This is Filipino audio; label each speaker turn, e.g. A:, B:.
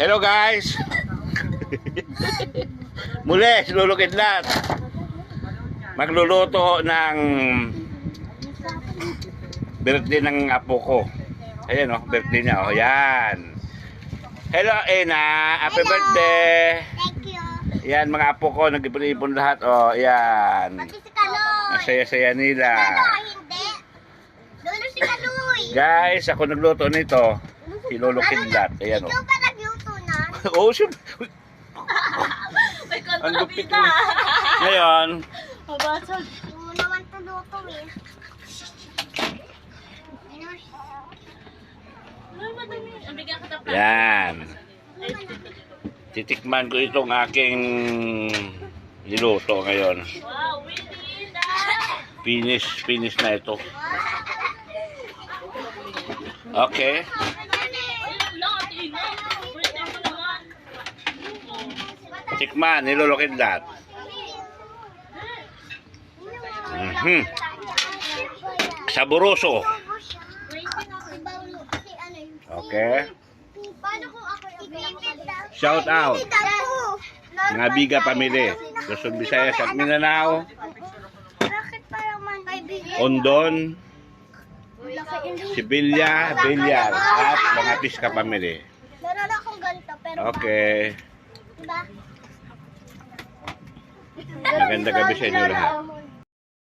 A: Hello guys! Muli, Lulukidlat. Magluluto ng birthday ng apo ko. Ayan o, birthday niya. O, yan. Hello, Ena. Happy birthday.
B: Thank you.
A: Yan, mga apo ko. Nag-ipon lahat. O, yan.
B: Pati si Kaloy.
A: Ang saya-saya nila.
B: Kaloy, hindi. Lolo si Kaloy.
A: Guys, ako nagluto nito. Si Lulukidlat. Ayan o.
B: Ikaw pa nagluto na?
A: Oo, sure.
C: May
A: Ang lupit
C: kontrabida.
A: mo. Ngayon,
C: Mabasag.
B: Hindi mo naman ito luto eh.
C: Ay, madami. Ang bigyan kita pa.
A: yan. Titikman ko itong aking niluto ngayon.
C: Wow, winning na.
A: Finish na ito. Okay.
C: Ilan lang at ilan. Birthday mo naman.
A: Tikman, nilulukidlat. Saboroso. Okay.
B: Paano kung ako yung
A: Shout out. Mga Biga Family. Luzon, Visayas at Mindanao.
B: Bakit parang man kaibigan?
A: Ondon, Sibilya, Bilyar at mga Piska Family.
B: Meron akong ganito pero
A: Okay.
B: diba?
A: Maganda gabi sa inyo lahat.